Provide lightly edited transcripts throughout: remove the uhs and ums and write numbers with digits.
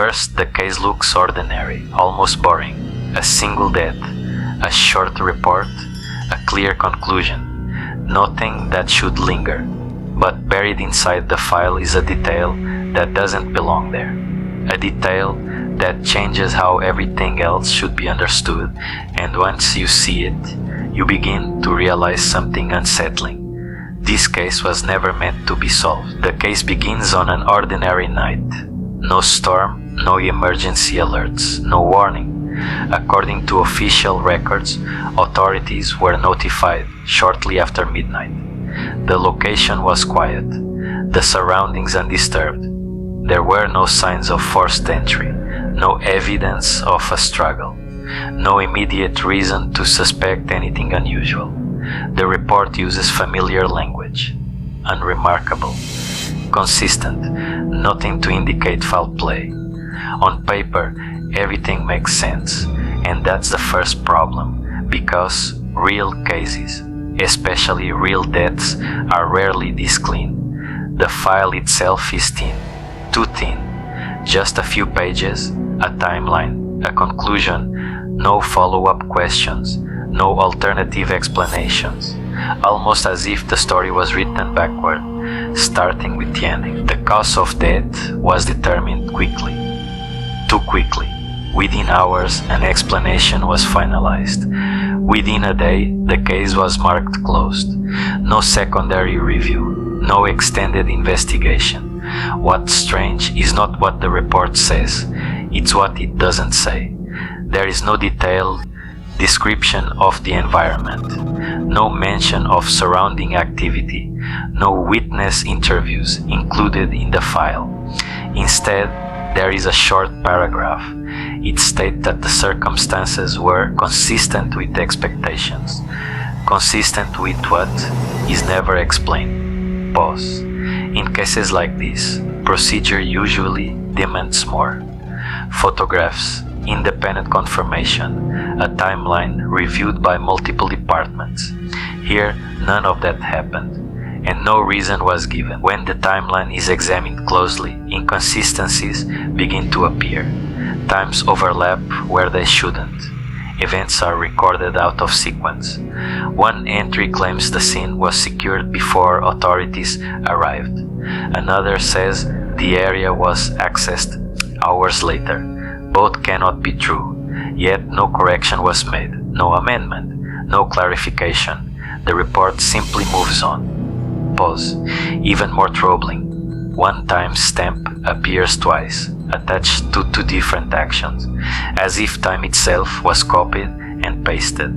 first, the case looks ordinary, almost boring. A single death, a short report, a clear conclusion. Nothing that should linger. But buried inside the file is a detail that doesn't belong there. A detail that changes how everything else should be understood, and once you see it, you begin to realize something unsettling. This case was never meant to be solved. The case begins on an ordinary night. No storm, no emergency alerts, no warning. According to official records, authorities were notified shortly after midnight. The location was quiet, the surroundings undisturbed. There were no signs of forced entry, no evidence of a struggle, no immediate reason to suspect anything unusual. The report uses familiar language, unremarkable, consistent, nothing to indicate foul play. On paper, everything makes sense, and that's the first problem, because real cases, especially real deaths, are rarely this clean. The file itself is thin, too thin, just a few pages, a timeline, a conclusion, no follow-up questions, no alternative explanations, almost as if the story was written backward, starting with the ending. The cause of death was determined quickly, too quickly. Within hours, an explanation was finalized. Within a day, the case was marked closed. No secondary review, no extended investigation. What's strange is not what the report says, it's what it doesn't say. There is no detailed description of the environment, no mention of surrounding activity, no witness interviews included in the file. Instead, there is a short paragraph. It states that the circumstances were consistent with expectations. Consistent with what is never explained. Pause. In cases like this, procedure usually demands more. Photographs, independent confirmation, a timeline reviewed by multiple departments. Here, none of that happened, and no reason was given. When the timeline is examined closely, inconsistencies begin to appear. Times overlap where they shouldn't. Events are recorded out of sequence. One entry claims the scene was secured before authorities arrived. Another says the area was accessed hours later. Both cannot be true, yet no correction was made, no amendment, no clarification. The report simply moves on. Pause. Even more troubling, one time stamp appears twice, attached to two different actions, as if time itself was copied and pasted.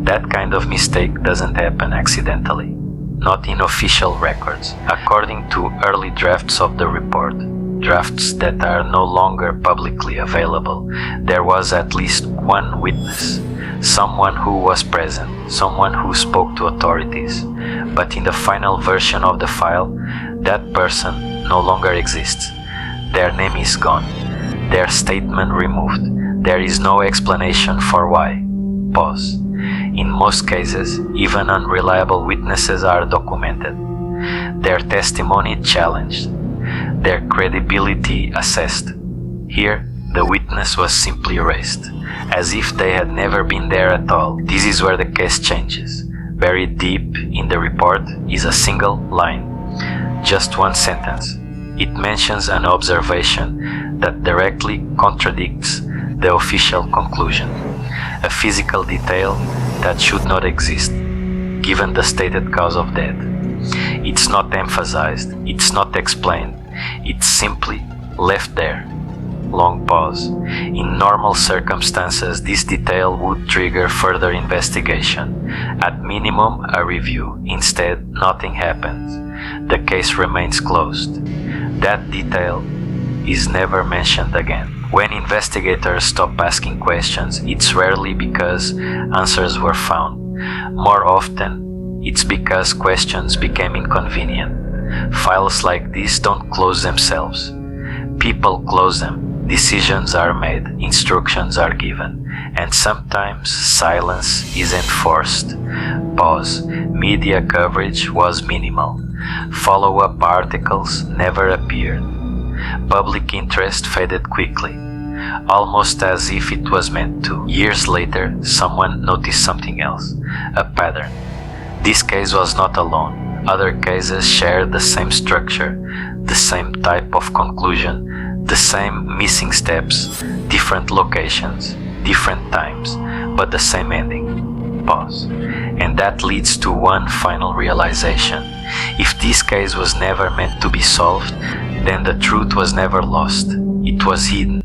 That kind of mistake doesn't happen accidentally, not in official records. According to early drafts of the report, drafts that are no longer publicly available, there was at least one witness, someone who was present, someone who spoke to authorities. But in the final version of the file, that person no longer exists. Their name is gone, their statement removed. There is no explanation for why. Pause. In most cases, even unreliable witnesses are documented, their testimony challenged, their credibility assessed. Here, the witness was simply erased, as if they had never been there at all. This is where the case changes. Buried deep in the report is a single line, just one sentence. It mentions an observation that directly contradicts the official conclusion, a physical detail that should not exist, given the stated cause of death. It's not emphasized, it's not explained, it's simply left there. Long pause. In normal circumstances, this detail would trigger further investigation. At minimum, a review. Instead, nothing happens. The case remains closed. That detail is never mentioned again. When investigators stop asking questions, it's rarely because answers were found. More often, it's because questions became inconvenient. Files like this don't close themselves. People close them. Decisions are made, instructions are given, and sometimes silence is enforced. Pause. Media coverage was minimal. Follow-up articles never appeared. Public interest faded quickly, almost as if it was meant to. Years later, someone noticed something else, a pattern. This case was not alone. Other cases shared the same structure, the same type of conclusion, the same missing steps, different locations, different times, but the same ending. Pause. And that leads to one final realization. If this case was never meant to be solved, then the truth was never lost. It was hidden.